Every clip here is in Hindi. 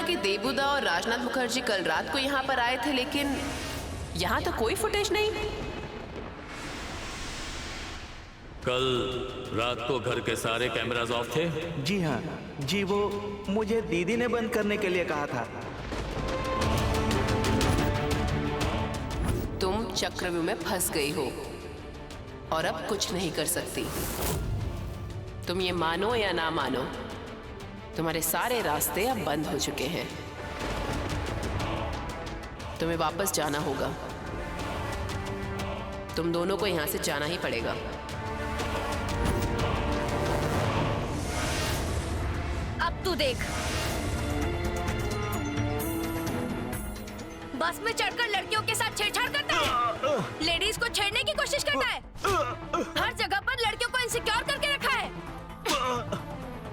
कि देबूदा और राजनाथ मुखर्जी कल रात को यहाँ पर आए थे, लेकिन यहाँ तो कोई फुटेज नहीं। कल रात को घर के सारे कैमरास ऑफ थे? जी हाँ जी, वो मुझे दीदी ने बंद करने के लिए कहा था। तुम चक्रव्यूह में फंस गई हो और अब कुछ नहीं कर सकती। तुम ये मानो या ना मानो, तुम्हारे सारे रास्ते अब बंद हो चुके हैं। तुम्हें वापस जाना होगा। तुम दोनों को यहां से जाना ही पड़ेगा। अब तू देख, बस में चढ़कर लड़कियों के साथ छेड़छाड़ करता है, लेडीज को छेड़ने की कोशिश करता है, हर जगह पर लड़कियों को इनसिक्योर करके रखा है।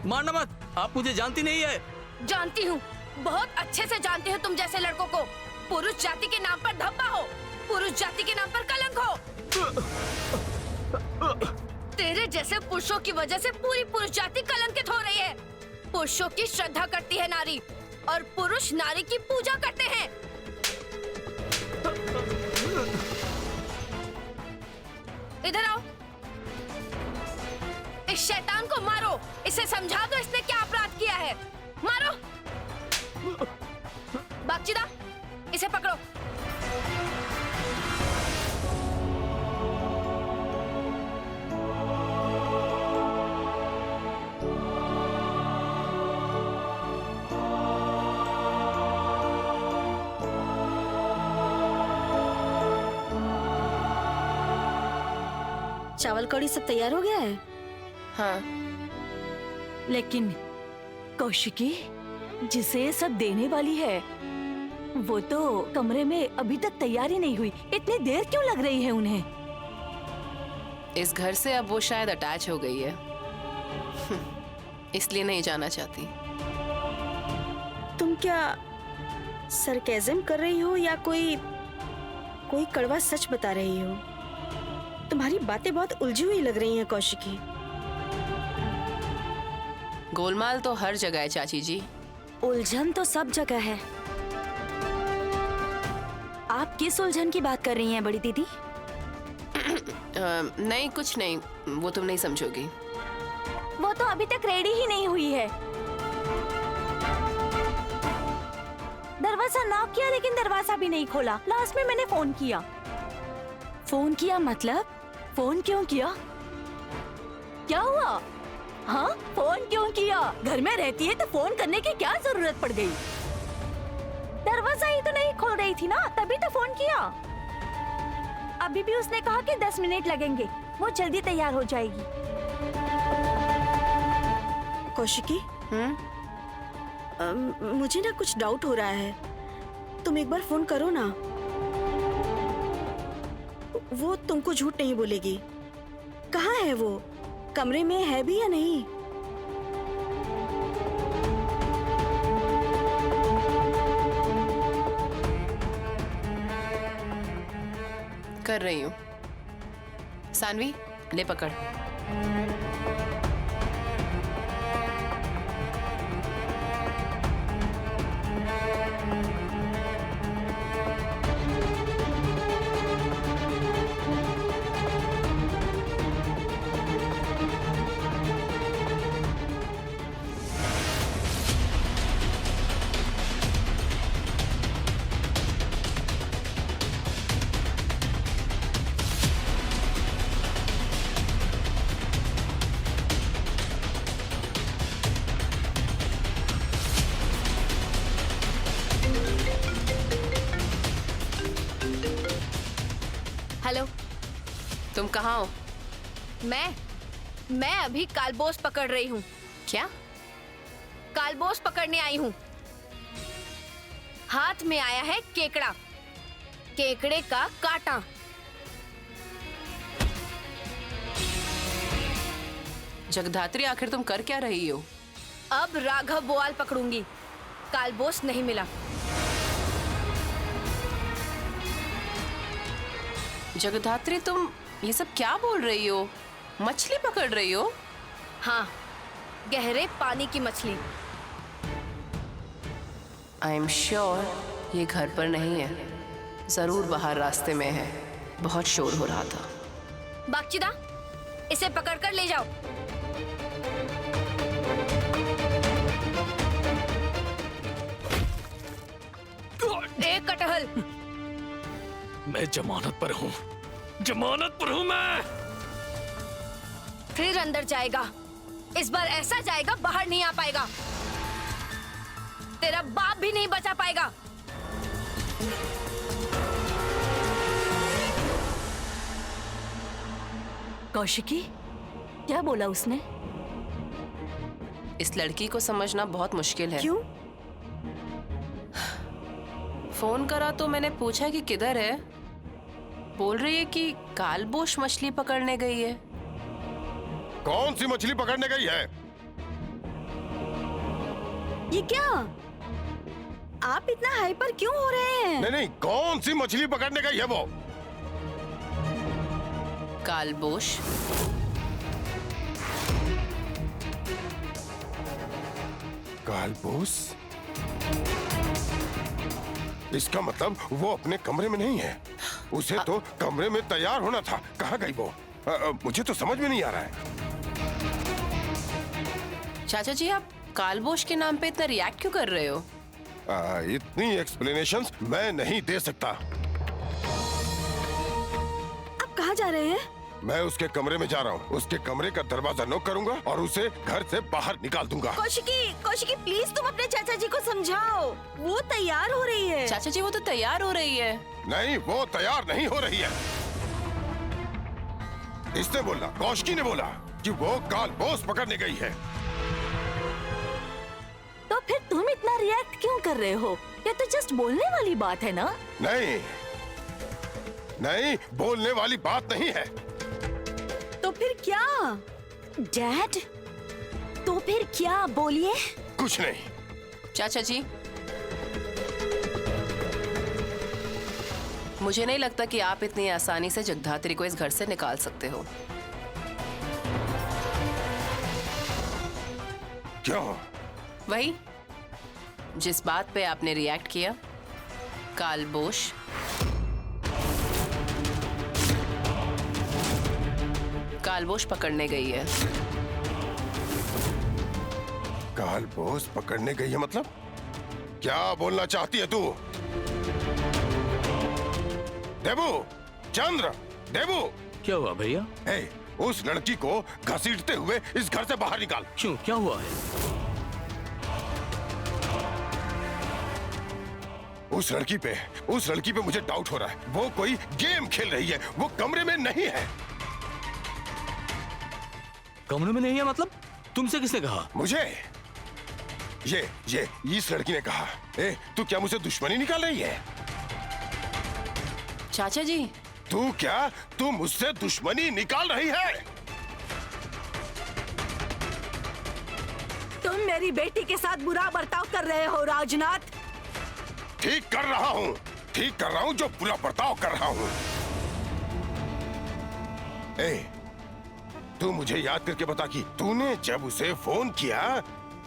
मारना मत, आप मुझे जानती नहीं है। जानती हूँ, बहुत अच्छे से जानती हूँ तुम जैसे लड़कों को। पुरुष जाति के नाम पर धब्बा हो, पुरुष जाति के नाम पर कलंक हो। तेरे जैसे पुरुषों की वजह से पूरी पुरुष जाति कलंकित हो रही है। पुरुषों की श्रद्धा करती है नारी, और पुरुष नारी की पूजा करते हैं। इधर आओ, इस शैतान को मारो। इसे समझा दो इसने क्या अपराध किया है। मारो। बागचीदा, इसे पकड़ो। चावल कड़ी सब तैयार हो गया है? हाँ। लेकिन कौशिकी, जिसे ये सब देने वाली है, वो तो कमरे में अभी तक तैयारी नहीं हुई। इतनी देर क्यों लग रही है उन्हें? इस घर से अब वो शायद अटैच हो गई है, इसलिए नहीं जाना चाहती। तुम क्या सरकेज़म कर रही हो या कोई कड़वा सच बता रही हो? तुम्हारी बातें बहुत उलझी हुई लग रही हैं कौशिकी। गोलमाल तो हर जगह है चाची जी। उलझन तो सब जगह है। आप किस उलझन की बात कर रही हैं बड़ी दीदी? नहीं, कुछ नहीं, वो तुम नहीं समझोगी। वो तो अभी तक रेडी ही नहीं हुई है। दरवाजा नॉक किया लेकिन दरवाजा भी नहीं खोला। लास्ट में मैंने फोन किया। फोन किया मतलब? फोन क्यों किया? क्या हुआ? हाँ, फोन क्यों किया? घर में रहती है तो फोन करने की क्या जरूरत पड़ गई? दरवाजा ही तो नहीं खोल रही थी ना, तभी तो फोन किया। अभी भी उसने कहा कि 10 मिनट लगेंगे, वो जल्दी तैयार हो जाएगी। कौशिकी, मुझे ना कुछ डाउट हो रहा है। तुम एक बार फोन करो ना। वो तुमको झूठ नहीं बोलेगी। कहाँ है वो? कमरे में है भी या नहीं? कर रही हूँ। सानवी, ले पकड़। हेलो, तुम कहाँ हो? मैं अभी कालबोस पकड़ रही हूँ। क्या? कालबोस पकड़ने आई हूँ। हाथ में आया है केकड़ा, केकड़े का कांटा। जगधात्री, आखिर तुम कर क्या रही हो? अब राघव बोआल पकड़ूंगी। कालबोस नहीं मिला। जगधात्री, तुम ये सब क्या बोल रही हो? मछली पकड़ रही हो? हाँ, गहरे पानी की मछली। आई एम श्योर ये घर पर नहीं है, जरूर बाहर रास्ते में है। बहुत शोर हो रहा था। बागचीदा, इसे पकड़कर ले जाओ। एक कटहल। मैं जमानत पर हूँ, जमानत पर हूँ मैं। फिर अंदर जाएगा। इस बार ऐसा जाएगा बाहर नहीं आ पाएगा। तेरा बाप भी नहीं बचा पाएगा। कौशिकी, क्या बोला उसने? इस लड़की को समझना बहुत मुश्किल है। क्यों? फोन करा तो मैंने पूछा कि किधर है। बोल रही है कि कालबोश मछली पकड़ने गई है। कौन सी मछली पकड़ने गई है? ये क्या? आप इतना हाइपर क्यों हो रहे हैं? नहीं नहीं, कौन सी मछली पकड़ने गई है वो? कालबोश। कालबोस? इसका मतलब वो अपने कमरे में नहीं है। उसे तो कमरे में तैयार होना था। कहाँ गई वो? मुझे तो समझ में नहीं आ रहा है। चाचा जी, आप कालबोश के नाम पे इतना रिएक्ट क्यों कर रहे हो? इतनी एक्सप्लेनेशंस मैं नहीं दे सकता। आप कहाँ जा रहे हैं? मैं उसके कमरे में जा रहा हूँ। उसके कमरे का दरवाजा नॉक करूंगा और उसे घर से बाहर निकाल दूंगा। कौशिकी, कौशिकी प्लीज तुम अपने चाचा जी को समझाओ। वो तैयार हो रही है। चाचा जी, वो तो तैयार हो रही है। नहीं, वो तैयार नहीं हो रही है। इसने बोला, कौशिकी ने बोला कि वो कालबोस पकड़ने गई है। तो फिर तुम इतना रिएक्ट क्यों कर रहे हो? ये तो जस्ट बोलने वाली बात है ना? नहीं नहीं, बोलने वाली बात नहीं है। तो फिर क्या? डैड, तो फिर क्या? बोलिए। कुछ नहीं। चाचा जी, मुझे नहीं लगता कि आप इतनी आसानी से जगधात्री को इस घर से निकाल सकते हो। क्यों? वही जिस बात पे आपने रिएक्ट किया। कालबोश। कालबोश पकड़ने गई है। कालबोस पकड़ने गई है मतलब? क्या बोलना चाहती है तू? देबू, चंद्र, देबू। क्या हुआ भैया? ए, उस लड़की को घसीटते हुए इस घर से बाहर निकाल। क्यों, क्या हुआ है? उस लड़की पे मुझे डाउट हो रहा है। वो कोई गेम खेल रही है। वो कमरे में नहीं है। कमरे में नहीं है मतलब? तुमसे किसने कहा? मुझे ये इस लड़की ने कहा। ए, तू क्या मुझसे दुश्मनी निकाल रही है? चाचा जी, तू मुझसे दुश्मनी निकाल रही है? तुम मेरी बेटी के साथ बुरा बर्ताव कर रहे हो राजनाथ। ठीक कर रहा हूँ जो बुरा बर्ताव कर रहा हूँ। ए, तू मुझे याद करके बता कि तूने जब उसे फोन किया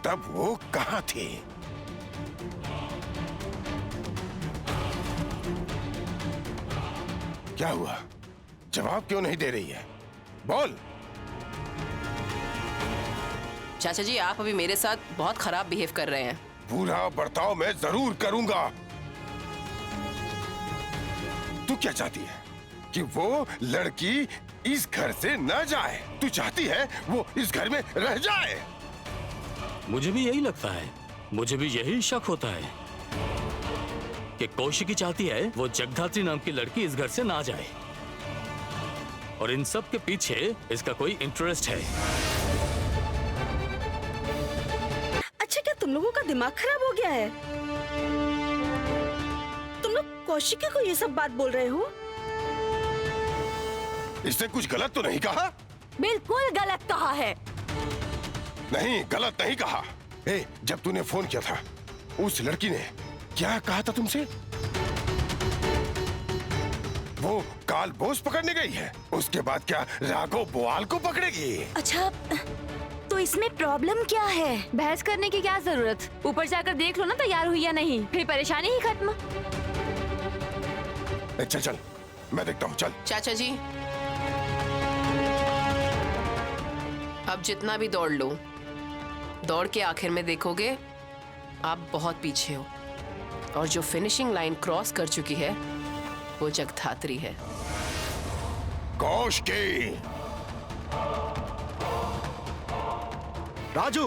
तब वो कहाँ थी? क्या हुआ? जवाब क्यों नहीं दे रही है? बोल। चाचा जी, आप अभी मेरे साथ बहुत खराब बिहेव कर रहे हैं। बुरा बर्ताव मैं जरूर करूंगा। तू क्या चाहती है? कि वो लड़की इस घर से न जाए? तू चाहती है वो इस घर में रह जाए? मुझे भी यही लगता है। मुझे भी यही शक होता है कि कौशिकी चाहती है वो जगधात्री नाम की लड़की इस घर से ना जाए, और इन सब के पीछे इसका कोई इंटरेस्ट है। अच्छा, क्या तुम लोगों का दिमाग खराब हो गया है? तुम लोग कौशिकी को ये सब बात बोल रहे हो? इसने कुछ गलत तो नहीं कहा? बिल्कुल गलत कहा है। नहीं, गलत नहीं कहा। ए, जब तूने फोन किया था उस लड़की ने क्या कहा था तुमसे? वो कालबोस पकड़ने गई है। उसके बाद क्या राघव बोआल को पकड़ेगी? अच्छा, तो तो इसमें प्रॉब्लम क्या है? बहस करने की क्या जरूरत? ऊपर जाकर देख लो ना तैयार हुई या नहीं, फिर परेशानी ही खत्म। चल चल, मैं देखता हूँ, चल। चाचा जी, अब जितना भी दौड़ लो, दौड़ के आखिर में देखोगे आप बहुत पीछे हो, और जो फिनिशिंग लाइन क्रॉस कर चुकी है वो जगधात्री है। कौशिकी, राजू,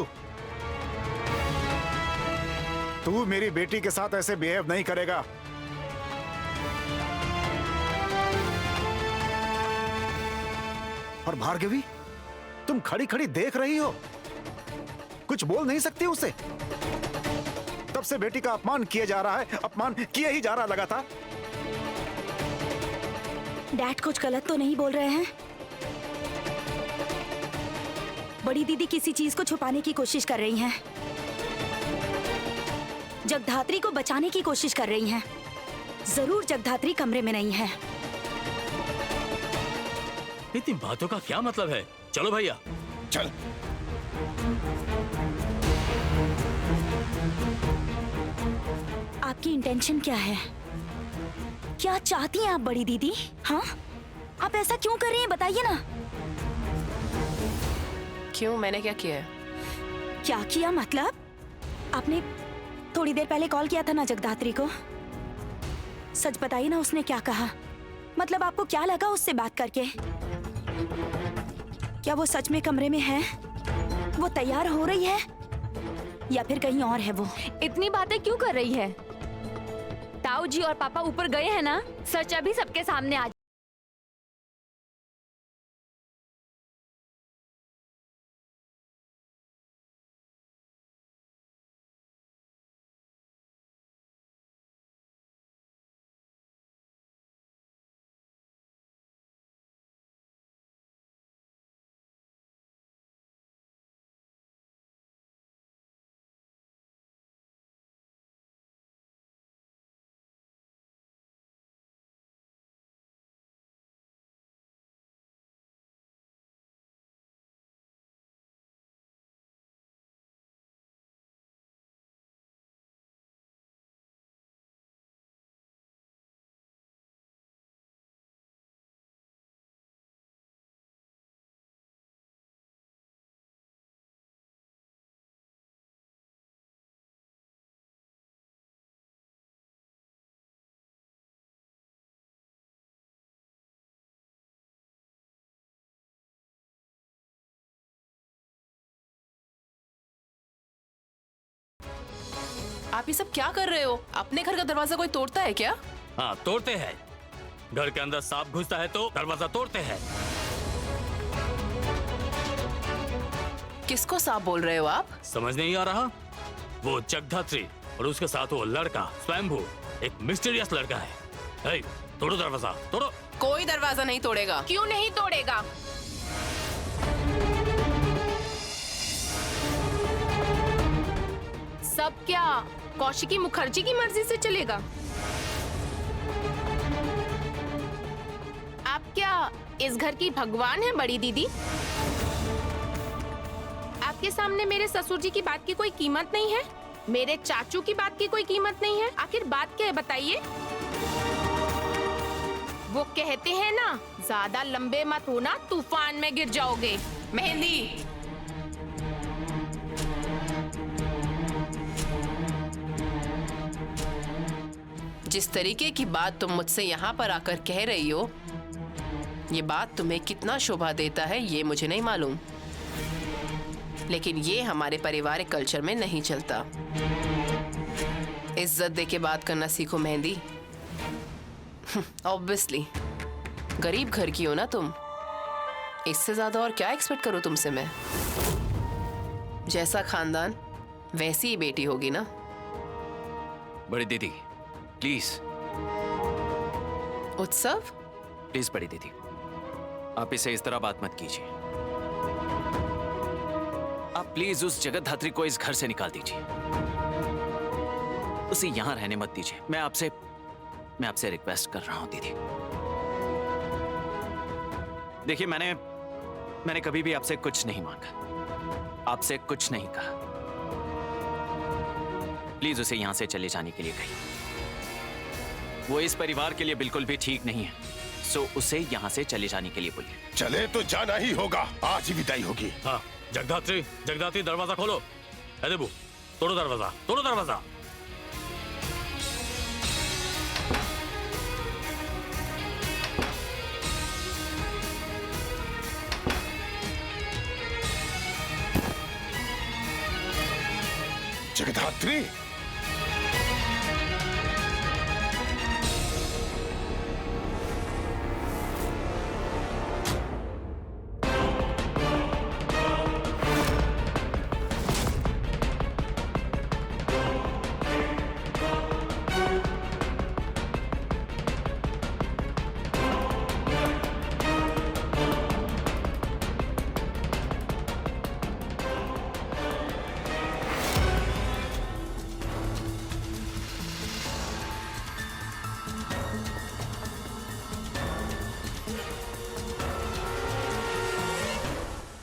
तू मेरी बेटी के साथ ऐसे बिहेव नहीं करेगा। और भार्गवी, तुम खड़ी खड़ी देख रही हो, कुछ बोल नहीं सकती उसे? तब से बेटी का अपमान किया जा रहा है, अपमान किया ही जा रहा लगा था। डैड कुछ गलत तो नहीं बोल रहे हैं? बड़ी दीदी किसी चीज को छुपाने की कोशिश कर रही हैं। जगधात्री को बचाने की कोशिश कर रही हैं। जरूर जगधात्री कमरे में नहीं है। इतनी बातों का क्या मतलब है? चलो भैया, चल। आपकी इंटेंशन क्या है? क्या चाहती हैं आप बड़ी दीदी? हाँ, आप ऐसा क्यों कर रही हैं, बताइए ना। क्यों, मैंने क्या किया है? क्या किया मतलब? आपने थोड़ी देर पहले कॉल किया था ना जगधात्री को। सच बताइए ना, उसने क्या कहा? मतलब आपको क्या लगा उससे बात करके? क्या वो सच में कमरे में है? वो तैयार हो रही है या फिर कहीं और है वो? इतनी बातें क्यों कर रही है? ताऊ जी और पापा ऊपर गए हैं ना, सच अभी सबके सामने आ। आप ये सब क्या कर रहे हो? अपने घर का दरवाजा कोई तोड़ता है क्या? हाँ तोड़ते हैं। घर के अंदर सांप घुसता है तो दरवाजा तोड़ते हैं। किसको सांप बोल रहे हो आप? समझ नहीं आ रहा? वो जगधात्री और उसके साथ वो लड़का स्वयंभू, एक मिस्टीरियस लड़का है। हे, तोड़ो दरवाजा, तोड़ो। कोई दरवाजा नहीं तोड़ेगा। क्यों नहीं तोड़ेगा? सब क्या कौशिकी मुखर्जी की मर्जी से चलेगा? आप क्या इस घर की भगवान है बड़ी दीदी? आपके सामने मेरे ससुर जी की बात की कोई कीमत नहीं है? मेरे चाचू की बात की कोई कीमत नहीं है? आखिर बात क्या है बताइए? वो कहते हैं ना, ज्यादा लंबे मत होना, तूफान में गिर जाओगे। मेहंदी, जिस तरीके की बात तुम मुझसे यहाँ पर आकर कह रही हो, ये बात तुम्हें कितना शोभा देता है ये मुझे नहीं मालूम, लेकिन ये हमारे पारिवारिक कल्चर में नहीं चलता। इज्जत देके बात करना सीखो मेहंदी। ऑब्वियसली गरीब घर की हो ना तुम, इससे ज्यादा और क्या एक्सपेक्ट करूं तुमसे मैं? जैसा खानदान वैसी ही बेटी होगी ना। बड़ी दीदी प्लीज। उत्सव, प्लीज बड़ी दीदी, आप इसे इस तरह बात मत कीजिए। आप प्लीज उस जगतधात्री को इस घर से निकाल दीजिए, उसे यहां रहने मत दीजिए। मैं आपसे रिक्वेस्ट कर रहा हूं दीदी। देखिए मैंने कभी भी आपसे कुछ नहीं मांगा। आपसे कुछ नहीं कहा। प्लीज उसे यहां से चले जाने के लिए कहिए। वो इस परिवार के लिए बिल्कुल भी ठीक नहीं है, सो उसे यहां से चले जाने के लिए बोलिए। चले तो जाना ही होगा, आज ही विदाई होगी। हाँ, जगदात्री, जगदात्री दरवाजा खोलो। ए देबू, तोड़ो दरवाजा, तोड़ो दरवाजा। जगदात्री,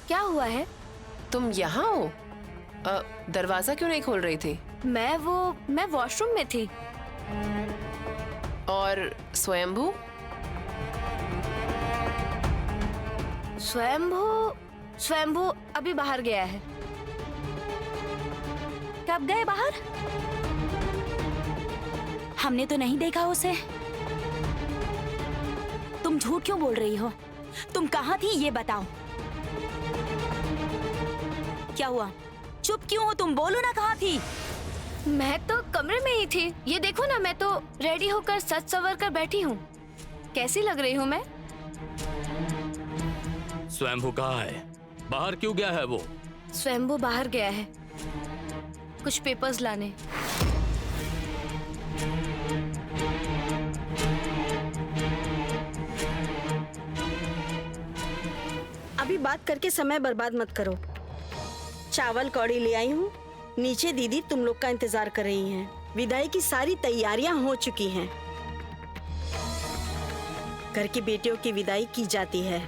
क्या हुआ है? तुम यहाँ हो? दरवाजा क्यों नहीं खोल रही थी? मैं वॉशरूम में थी। और स्वयंभू? स्वयंभू अभी बाहर गया है। कब गए बाहर? हमने तो नहीं देखा उसे। तुम झूठ क्यों बोल रही हो? तुम कहाँ थी ये बताओ। क्या हुआ? चुप क्यों हो तुम? बोलो ना, कहाँ थी? मैं तो कमरे में ही थी। ये देखो ना, मैं तो रेडी होकर सज संवर कर बैठी हूँ। कैसी लग रही हूँ मैं? स्वयंभू कहाँ है? बाहर क्यों गया है वो? स्वयंभू बाहर गया है कुछ पेपर्स लाने। अभी बात करके समय बर्बाद मत करो। चावल कौड़ी ले आई हूँ, नीचे दीदी तुम लोग का इंतजार कर रही हैं। विदाई की सारी तैयारियां हो चुकी हैं। घर की बेटियों की विदाई की जाती है,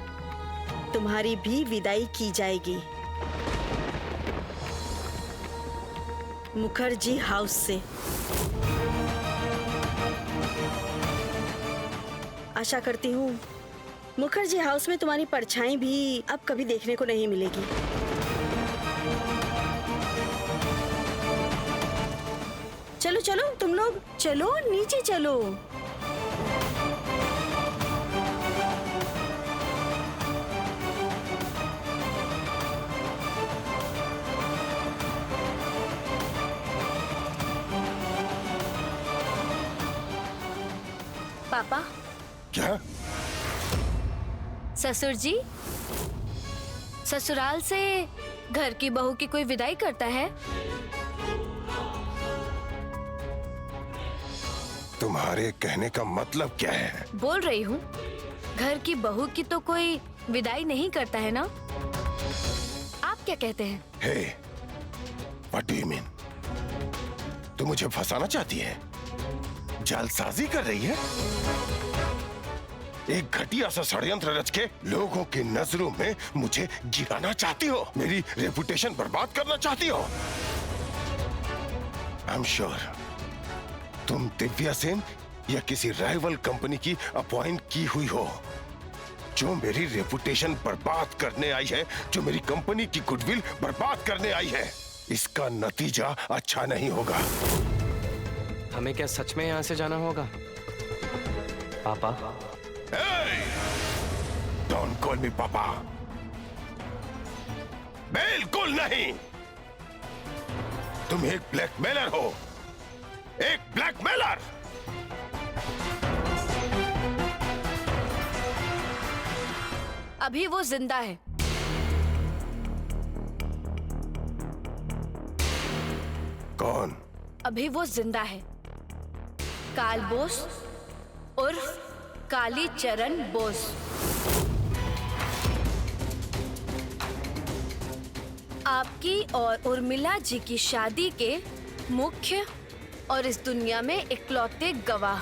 तुम्हारी भी विदाई की जाएगी मुखर्जी हाउस से। आशा करती हूँ मुखर्जी हाउस में तुम्हारी परछाई भी अब कभी देखने को नहीं मिलेगी। चलो चलो तुम लोग, चलो नीचे चलो। पापा। क्या? ससुर जी, ससुराल से घर की बहू की कोई विदाई करता है? तुम्हारे कहने का मतलब क्या है? बोल रही हूँ, घर की बहू की तो कोई विदाई नहीं करता है ना? आप क्या कहते हैं? हे, व्हाट डू यू मीन? तू मुझे फंसाना चाहती है? जालसाजी कर रही है? एक घटिया सा षड्यंत्र रच के लोगों की नजरों में मुझे गिराना चाहती हो? मेरी रेपुटेशन बर्बाद करना चाहती हो? आई एम श्योर तुम दिव्या सेन या किसी राइवल कंपनी की अपॉइंट की हुई हो, जो मेरी रेपुटेशन बर्बाद करने आई है, जो मेरी कंपनी की गुडविल बर्बाद करने आई है। इसका नतीजा अच्छा नहीं होगा। हमें क्या सच में यहाँ से जाना होगा पापा? डोंट कॉल मी पापा। बिल्कुल नहीं। तुम एक ब्लैकमेलर हो, एक ब्लैकमेलर। अभी वो जिंदा है। कौन? अभी वो जिंदा है। काल बोस उर्फ काली चरण बोस। आपकी और उर्मिला जी की शादी के मुख्य और इस दुनिया में इकलौते गवाह।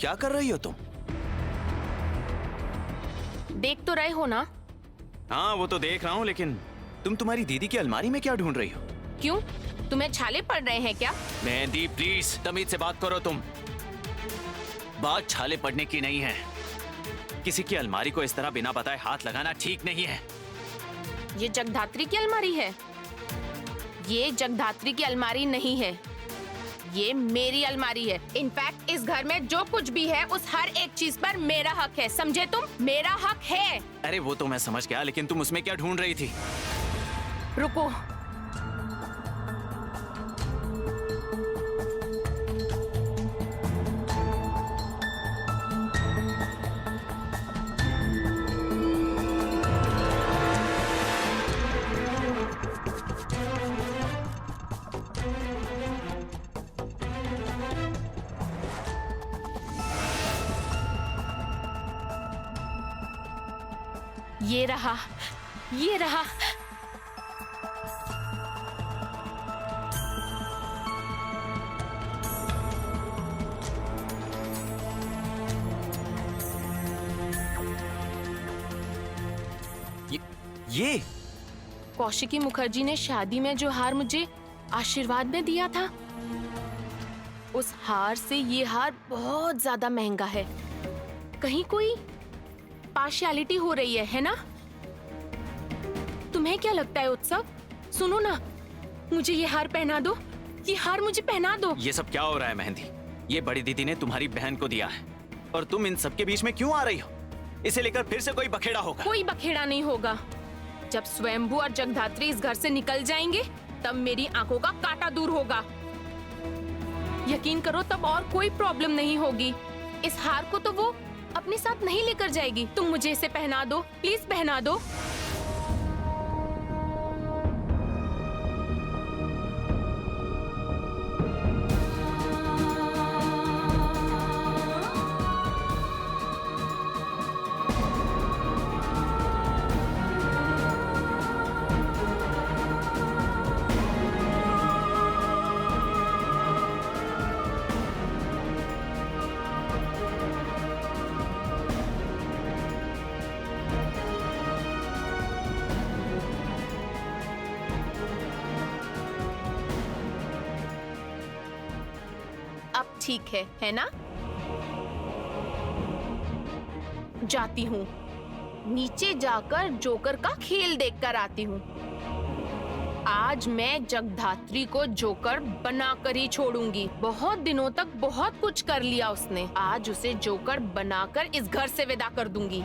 क्या कर रही हो तुम? देख तो रहे हो ना? हाँ वो तो देख रहा हूँ, लेकिन तुम तुम्हारी दीदी की अलमारी में क्या ढूंढ रही हो? क्यों, तुम्हें छाले पड़ रहे हैं क्या? मेहंदी प्लीज तमीज से बात करो तुम। बात छाले पड़ने की नहीं है। किसी की अलमारी को इस तरह बिना बताए हाथ लगाना ठीक नहीं है। ये जगधात्री की अलमारी है। ये जगधात्री की अलमारी नहीं है, ये मेरी अलमारी है। इनफैक्ट इस घर में जो कुछ भी है उस हर एक चीज पर मेरा हक है, समझे तुम? मेरा हक है। अरे वो तो मैं समझ गया, लेकिन तुम उसमें क्या ढूंढ रही थी? रुको, ये रहा, ये रहा। ये कौशिकी मुखर्जी ने शादी में जो हार मुझे आशीर्वाद में दिया था, उस हार से ये हार बहुत ज्यादा महंगा है। कहीं कोई पार्शियलिटी हो रही है ना? तुम्हें क्या लगता है उत्सव? सुनो ना, मुझे ये हार पहना दो, ये हार मुझे पहना दो। ये सब क्या हो रहा है मेहंदी? ये बड़ी दीदी ने तुम्हारी बहन को दिया है और तुम इन सबके बीच में क्यों आ रही हो? इसे लेकर फिर से कोई बखेड़ा होगा। कोई बखेड़ा नहीं होगा। जब स्वयंभू और जगधात्री इस घर से निकल जाएंगे तब मेरी आंखों का कांटा दूर होगा। यकीन करो, तब और कोई प्रॉब्लम नहीं होगी। इस हार को तो वो अपने साथ नहीं लेकर जाएगी। तुम मुझे इसे पहना दो, प्लीज पहना दो। अब ठीक है ना? जाती हूँ, नीचे जाकर जोकर का खेल देखकर आती हूँ। आज मैं जगधात्री को जोकर बनाकर ही छोड़ूंगी। बहुत दिनों तक बहुत कुछ कर लिया उसने, आज उसे जोकर बनाकर इस घर से विदा कर दूंगी।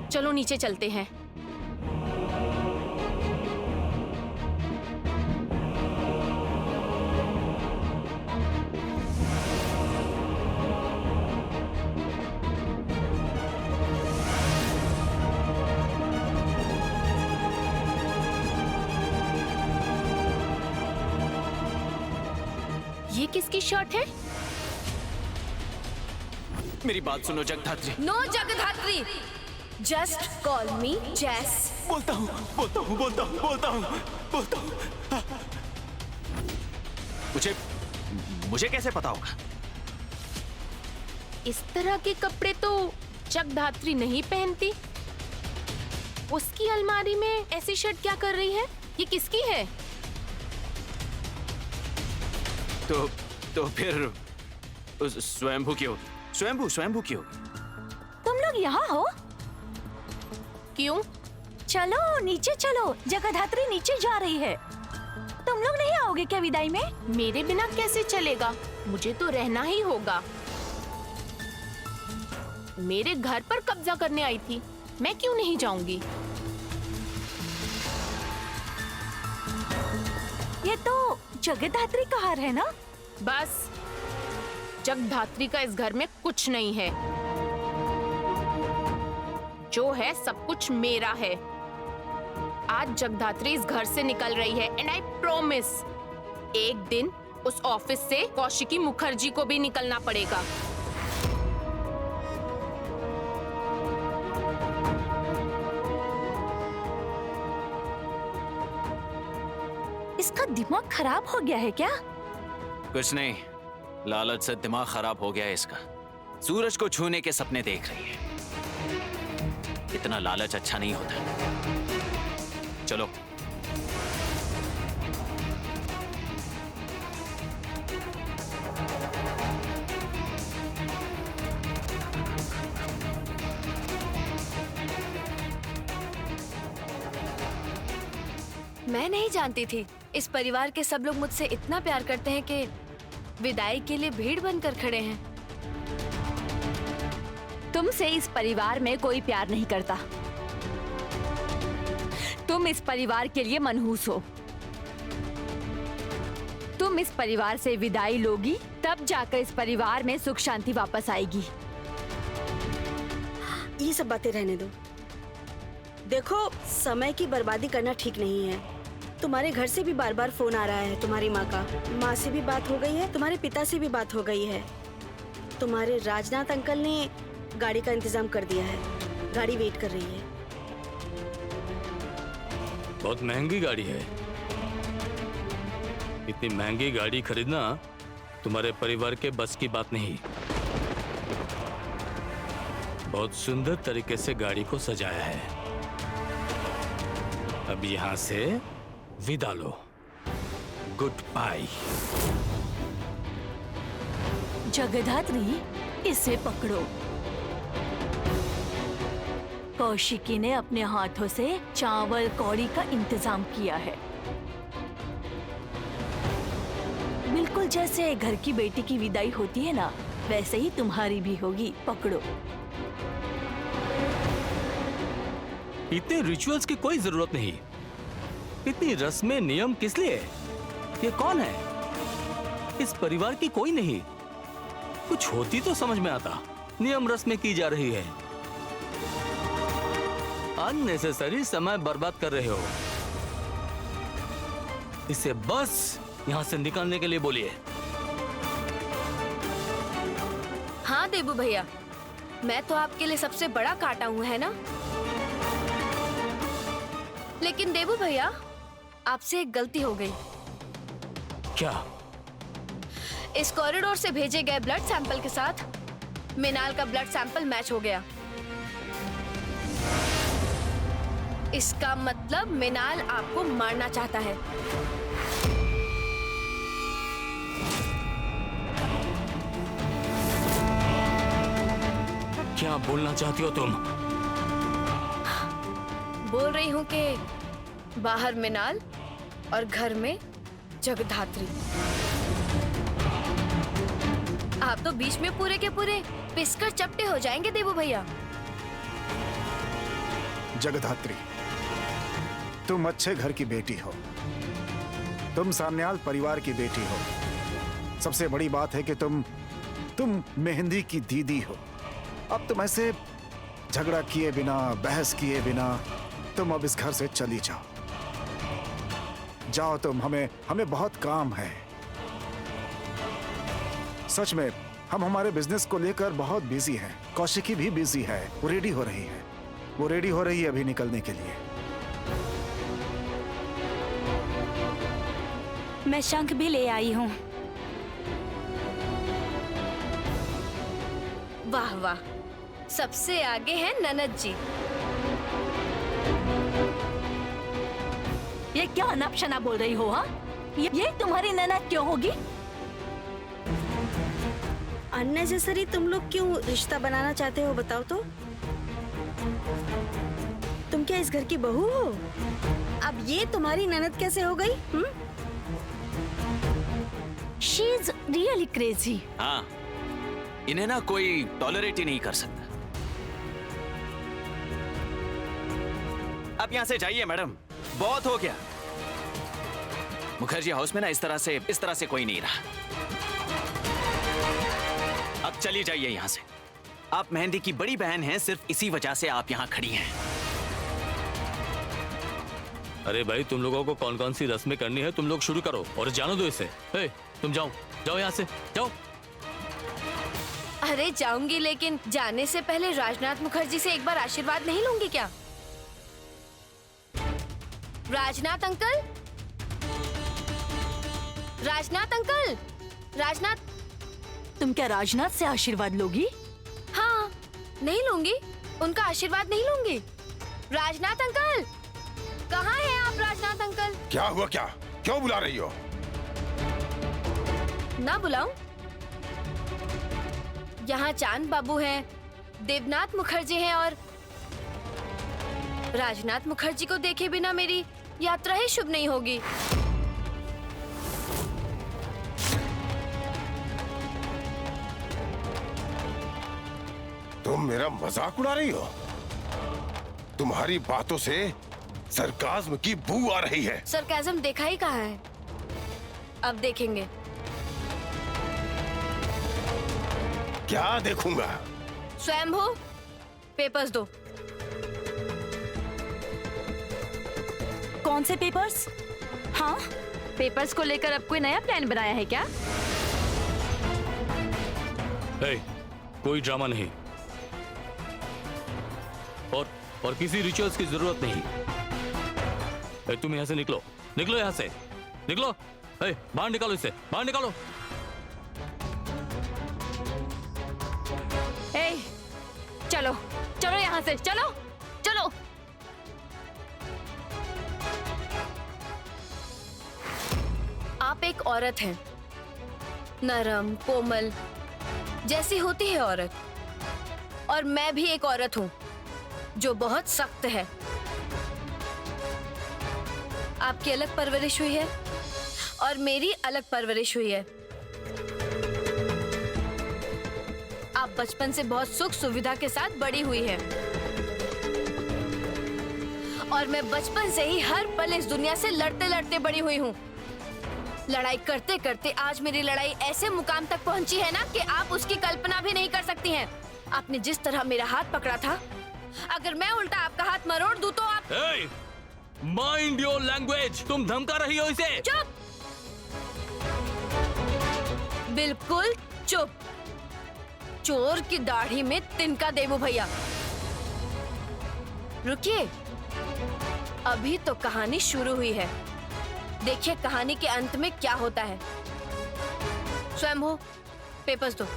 चलो नीचे चलते हैं। ये किसकी शर्ट है? मेरी बात सुनो Jagadhatri. No Jagadhatri, just call me Jess. बोलता हूँ। मुझे कैसे पता होगा? इस तरह के कपड़े तो जगधात्री नहीं पहनती। उसकी अलमारी में ऐसी शर्ट क्या कर रही है? ये किसकी है? तो फिर स्वयंभू की होगी। स्वयंभू की होगी। तुम लोग यहाँ हो? क्यों? चलो नीचे चलो, जगधात्री नीचे जा रही है। तुम लोग नहीं आओगे क्या विदाई में? मेरे बिना कैसे चलेगा? मुझे तो रहना ही होगा। मेरे घर पर कब्जा करने आई थी, मैं क्यों नहीं जाऊंगी? ये तो जगधात्री का हार है ना? बस, जगधात्री का इस घर में कुछ नहीं है। जो है सब कुछ मेरा है। आज जगधात्री इस घर से निकल रही है एंड आई प्रॉमिस एक दिन उस ऑफिस से कौशिकी मुखर्जी को भी निकलना पड़ेगा। इसका दिमाग खराब हो गया है क्या? कुछ नहीं, लालच से दिमाग खराब हो गया है इसका। सूरज को छूने के सपने देख रही है। इतना लालच अच्छा नहीं होता। चलो। मैं नहीं जानती थी इस परिवार के सब लोग मुझसे इतना प्यार करते हैं कि विदाई के लिए भीड़ बनकर खड़े हैं। तुमसे इस परिवार में कोई प्यार नहीं करता। तुम इस परिवार के लिए मनहूस हो। तुम इस परिवार से विदाई लोगी, तब जाकर इस परिवार में सुख शांति वापस आएगी। ये सब बातें रहने दो। देखो, समय की बर्बादी करना ठीक नहीं है। तुम्हारे घर से भी बार बार फोन आ रहा है। तुम्हारी माँ का, माँ से भी बात हो गई है, तुम्हारे पिता से भी बात हो गई है। तुम्हारे राजनाथ अंकल ने गाड़ी का इंतजाम कर दिया है। गाड़ी वेट कर रही है। बहुत महंगी गाड़ी है। इतनी महंगी गाड़ी खरीदना तुम्हारे परिवार के बस की बात नहीं। बहुत सुंदर तरीके से गाड़ी को सजाया है। अब यहां से विदा लो। Good bye. जगधात्री, इसे पकड़ो। कौशिकी ने अपने हाथों से चावल कौड़ी का इंतजाम किया है, बिल्कुल जैसे घर की बेटी की विदाई होती है ना, वैसे ही तुम्हारी भी होगी। पकड़ो। इतने रिचुअल्स की कोई जरूरत नहीं। इतनी रस्में नियम किस लिए? ये कौन है? इस परिवार की कोई नहीं। कुछ होती तो समझ में आता। नियम रस्में की जा रही है। अननेसेसरी समय बर्बाद कर रहे हो। इसे बस यहां से निकलने के लिए बोलिए। हाँ देबू भैया, मैं तो आपके लिए सबसे बड़ा काटा हूँ, है ना? लेकिन देबू भैया, आपसे एक गलती हो गई। क्या? इस कॉरिडोर से भेजे गए ब्लड सैंपल के साथ मिनाल का ब्लड सैंपल मैच हो गया। इसका मतलब मिनाल आपको मारना चाहता है। क्या बोलना चाहती हो तुम? बोल रही हूँ कि बाहर मिनाल और घर में जगधात्री। आप तो बीच में पूरे के पूरे पिसकर चपटे हो जाएंगे देबू भैया। जगधात्री, तुम अच्छे घर की बेटी हो। तुम सान्याल परिवार की बेटी हो। सबसे बड़ी बात है कि तुम मेहंदी की दीदी हो। अब तुम ऐसे झगड़ा किए बिना, बहस किए बिना तुम अब इस घर से चली जाओ। जाओ तुम, हमें बहुत काम है। सच में हम हमारे बिजनेस को लेकर बहुत बिजी हैं। कौशिकी भी बिजी है। वो रेडी हो रही है अभी निकलने के लिए। मैं शंख भी ले आई हूँ। वाह वाह, सबसे आगे है ननद जी। ये क्या अनपशना बोल रही हो? हाँ, ये तुम्हारी ननद क्यों होगी? अननेसेसरी तुम लोग क्यों रिश्ता बनाना चाहते हो, बताओ तो। तुम क्या इस घर की बहू हो? अब ये तुम्हारी ननद कैसे हो गई? She is really crazy. हाँ, इन्हें ना कोई टॉलरेट ही नहीं कर सकता। अब यहां से जाइए मैडम, बहुत हो गया। मुखर्जी हाउस में ना इस तरह से कोई नहीं रहा। अब चली जाइए यहां से। आप मेहंदी की बड़ी बहन हैं, सिर्फ इसी वजह से आप यहां खड़ी हैं। अरे भाई, तुम लोगों को कौन कौन सी रस्में करनी है तुम लोग शुरू करो और जानो दो इसे। तुम जाओ यहाँ से, जाओ। अरे जाऊंगी, लेकिन जाने से पहले राजनाथ मुखर्जी से एक बार आशीर्वाद नहीं लूंगी क्या? राजनाथ अंकल, राजनाथ अंकल, राजनाथ तुम क्या राजनाथ से आशीर्वाद लोगी? हाँ, नहीं लूंगी, उनका आशीर्वाद नहीं लूंगी। राजनाथ अंकल, कहाँ हैं आप राजनाथ अंकल? क्या हुआ, क्या क्यों बुला रही हो? ना बुलाऊं? यहाँ चांद बाबू हैं, देवनाथ मुखर्जी हैं और राजनाथ मुखर्जी को देखे बिना मेरी यात्रा ही शुभ नहीं होगी। तुम मेरा मजाक उड़ा रही हो? तुम्हारी बातों से सरकाज़्म की बू आ रही है। सरकाज़्म देखा ही कहाँ है, अब देखेंगे। क्या देखूंगा? स्वयंभू, पेपर्स दो। कौन से पेपर्स? हाँ, पेपर्स को लेकर अब कोई नया प्लान बनाया है क्या? कोई ड्रामा नहीं और किसी रिचुअल्स की जरूरत नहीं। तुम यहाँ से निकलो, निकलो यहाँ से, निकलो। बाहर निकालो इसे, बाहर निकालो। चलो चलो यहाँ से, चलो चलो। आप एक औरत हैं, नरम कोमल जैसी होती है औरत, और मैं भी एक औरत हूँ जो बहुत सख्त है। आपकी अलग परवरिश हुई है और मेरी अलग परवरिश हुई है। आप बचपन से बहुत सुख सुविधा के साथ बड़ी हुई है और मैं बचपन से ही हर पल इस दुनिया से लड़ते लड़ते बड़ी हुई हूँ। लड़ाई करते करते आज मेरी लड़ाई ऐसे मुकाम तक पहुंची है ना कि आप उसकी कल्पना भी नहीं कर सकती हैं। आपने जिस तरह मेरा हाथ पकड़ा था, अगर मैं उल्टा आपका हाथ मरोड़ दूं तो आप। Mind your language. तुम धमका रही हो इसे। चुप, बिल्कुल चुप। चोर की दाढ़ी में तिनका देवू भैया। रुकिए, अभी तो कहानी शुरू हुई है। देखिए कहानी के अंत में क्या होता है। स्वयंभू, पेपर्स दो।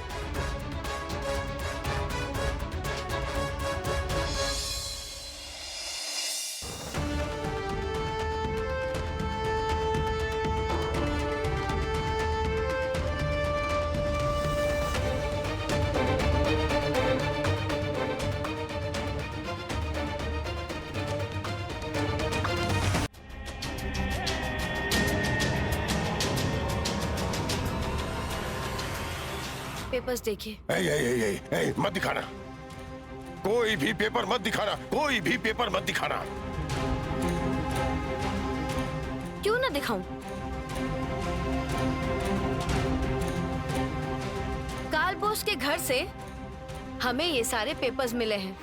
पेपर्स देखिए। मत दिखाना, कोई भी पेपर मत दिखाना, कोई भी पेपर मत दिखाना। क्यों ना दिखाऊं? काल बोस के घर से हमें ये सारे पेपर्स मिले हैं।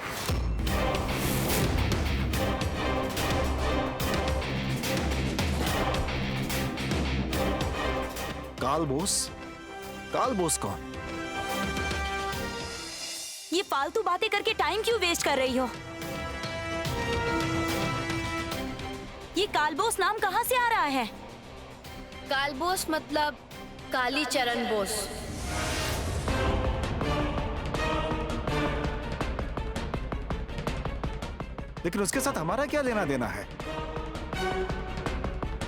काल बोस? काल बोस कौन? ये फालतू बातें करके टाइम क्यों वेस्ट कर रही हो? ये कालबोस नाम कहाँ से आ रहा है? कालबोस मतलब कालीचरण बोस। लेकिन उसके साथ हमारा क्या लेना देना है?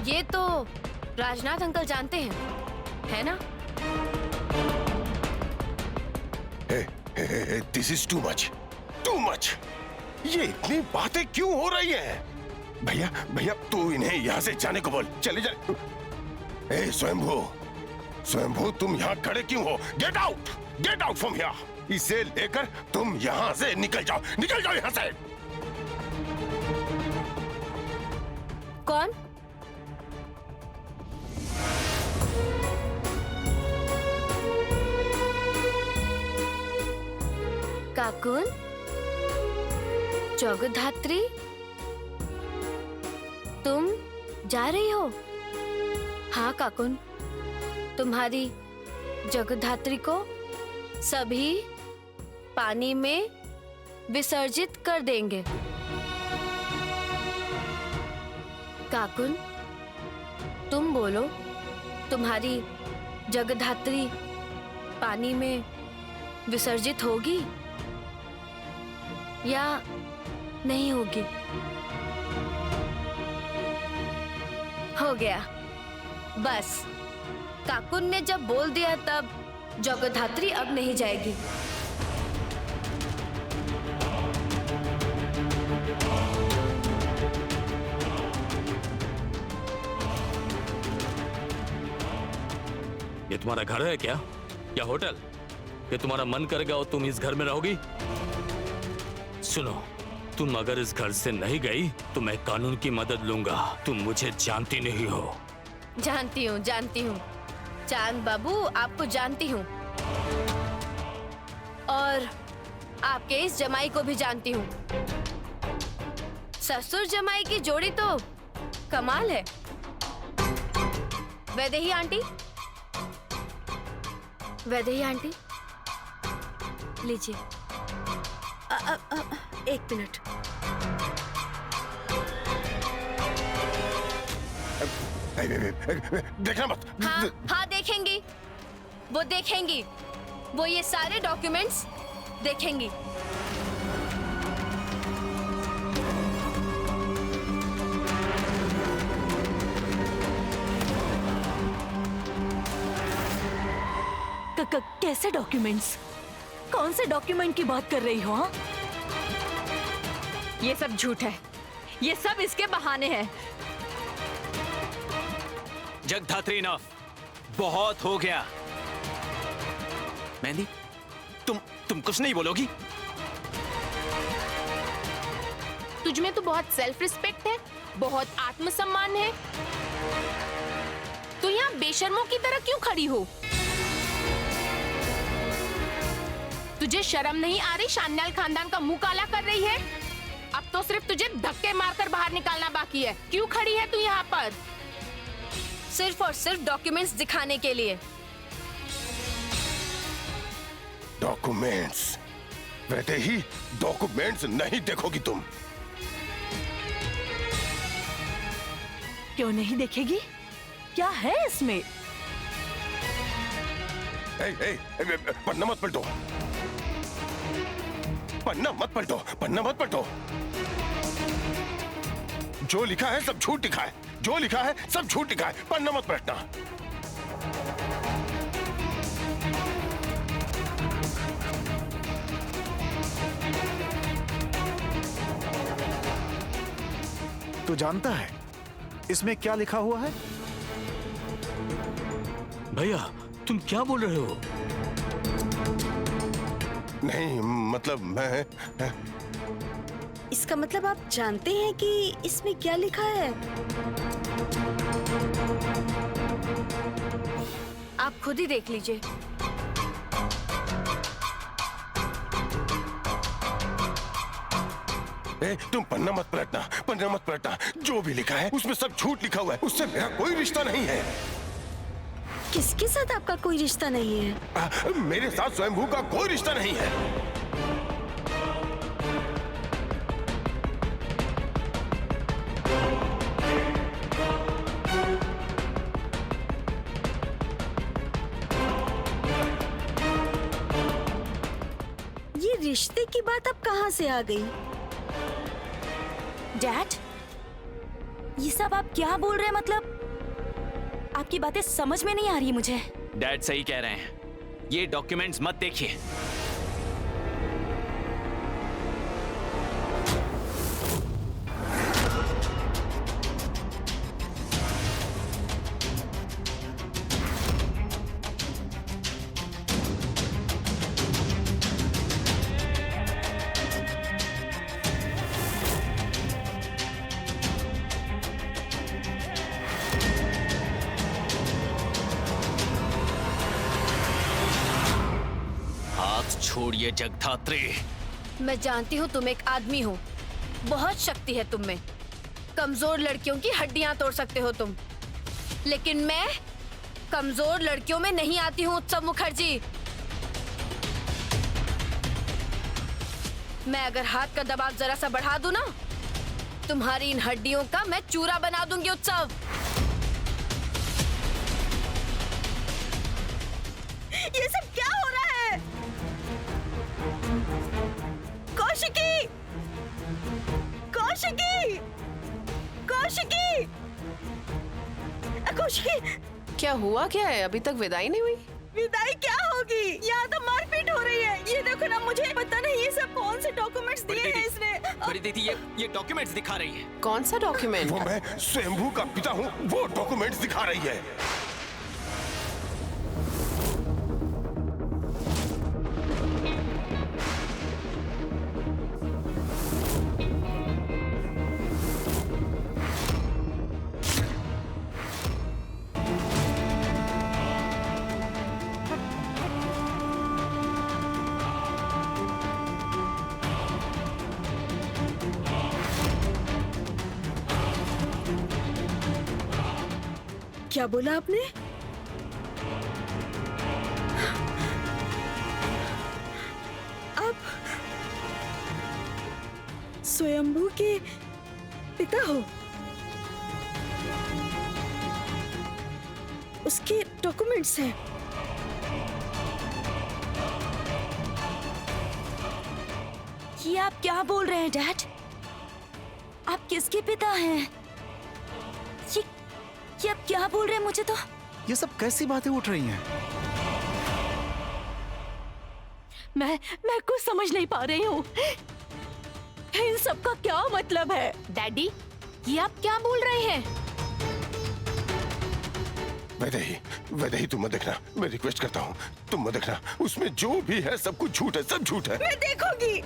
ये तो राजनाथ अंकल जानते हैं, है ना? This is too much, too much. ये इतनी बातें क्यों हो रही हैं? भैया भैया, तू इन्हें यहाँ से जाने को बोल। चले जा। स्वयंभू, स्वयंभू, तुम यहाँ खड़े क्यों हो? Get out from here. इसे लेकर तुम यहाँ से निकल जाओ, निकल जाओ यहाँ से। कौन? काकुन? जगधात्री? तुम जा रही हो? हाँ काकुन, तुम्हारी जगधात्री को सभी पानी में विसर्जित कर देंगे। काकुन, तुम बोलो, तुम्हारी जगधात्री पानी में विसर्जित होगी या नहीं होगी? हो गया। बस काकुन ने जब बोल दिया तब जगधात्री अब नहीं जाएगी। ये तुम्हारा घर है क्या, या होटल? ये तुम्हारा मन करेगा और तुम इस घर में रहोगी? सुनो, तुम अगर इस घर से नहीं गई तो मैं कानून की मदद लूंगा। तुम मुझे जानती नहीं हो। जानती हूँ, जानती हूँ चांद बाबू, आपको जानती हूँ और आपके इस जमाई को भी जानती हूँ। ससुर जमाई की जोड़ी तो कमाल है। वैदेही आंटी, वैदेही आंटी, लीजिए। एक मिनट। देखना मत। हाँ हाँ देखेंगी, वो देखेंगी, वो ये सारे डॉक्यूमेंट्स देखेंगी। कैसे डॉक्यूमेंट्स? कौन से डॉक्यूमेंट की बात कर रही हो? हाँ? ये सब झूठ है, ये सब इसके बहाने हैं। जगधात्री इनफ, बहुत हो गया। मेहंदी, तुम कुछ नहीं बोलोगी? तुझ में तो बहुत सेल्फ रिस्पेक्ट है, बहुत आत्मसम्मान है। तू यहाँ बेशर्मों की तरह क्यों खड़ी हो? तुझे शर्म नहीं आ रही? शान्याल खानदान का मुंह काला कर रही है। अब तो सिर्फ तुझे धक्के मारकर बाहर निकालना बाकी है। क्यों खड़ी है तू यहाँ पर? सिर्फ और सिर्फ डॉक्यूमेंट्स दिखाने के लिए। डॉक्यूमेंट्स? वैसे ही डॉक्यूमेंट्स नहीं देखोगी तुम। क्यों नहीं देखेगी? क्या है इसमें? पन्ना मत पलटो, पन्ना मत पलटो, पन्ना मत पलटो। जो लिखा है सब झूठ लिखा है, जो लिखा है सब झूठ लिखा है। पन्ना मत पलटना। तू जानता है इसमें क्या लिखा हुआ है? भैया तुम क्या बोल रहे हो? नहीं मतलब मैं इसका मतलब आप जानते हैं कि इसमें क्या लिखा है? आप खुद ही देख लीजिए। तुम पन्ना मत पलटना, पन्ना मत पलटना। जो भी लिखा है उसमें सब झूठ लिखा हुआ है। उससे मेरा कोई रिश्ता नहीं है। किसके साथ आपका कोई रिश्ता नहीं है? मेरे साथ स्वयंभू का कोई रिश्ता नहीं है। ये रिश्ते की बात अब कहाँ से आ गई? डैड, ये सब आप क्या बोल रहे हैं? मतलब आपकी बातें समझ में नहीं आ रही मुझे। डैड सही कह रहे हैं, ये डॉक्यूमेंट्स मत देखिए। छोड़िए जगधात्री। मैं जानती हूँ तुम एक आदमी हो, बहुत शक्ति है तुम में। कमजोर लड़कियों की हड्डियां तोड़ सकते हो तुम, लेकिन मैं कमजोर लड़कियों में नहीं आती हूँ उत्सव मुखर्जी। मैं अगर हाथ का दबाव जरा सा बढ़ा दूं ना, तुम्हारी इन हड्डियों का मैं चूरा बना दूंगी उत्सव। ये सब क्या कौशिकी! कौशिकी! कौशिकी! कौशिकी! क्या हुआ क्या है? अभी तक विदाई नहीं हुई? विदाई क्या होगी? यहाँ तो मारपीट हो रही है। ये देखो ना, मुझे पता नहीं ये सब कौन से डॉक्यूमेंट्स दिए हैं इसने। बड़ी दीदी ये डॉक्यूमेंट्स दिखा रही है। कौन सा डॉक्यूमेंट? वो मैं स्वयंभू का पिता हूँ, वो डॉक्यूमेंट्स दिखा रही है। क्या बोला आपने? आप स्वयंभू के पिता हो? उसके डॉक्यूमेंट्स हैं। ये आप क्या बोल रहे हैं डैड? आप किसके पिता हैं? ये आप क्या बोल रहे हैं? मुझे तो ये सब कैसी बातें उठ रही हैं? मैं कुछ समझ नहीं पा रही हूँ। इन सब का क्या मतलब है? डैडी, ये आप क्या बोल रहे हैं? वैदेही तुम मत देखना, मैं रिक्वेस्ट करता हूँ, तुम मत देखना। उसमें जो भी है सब कुछ झूठ है, सब झूठ है। मैं देखूंगी,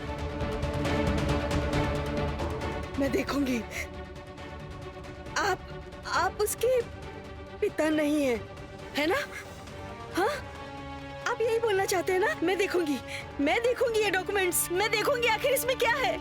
मैं देखूंगी। आप उसके पिता नहीं है, है ना? हाँ, आप यही बोलना चाहते हैं ना? मैं देखूंगी ये डॉक्यूमेंट्स, मैं देखूंगी आखिर इसमें क्या है।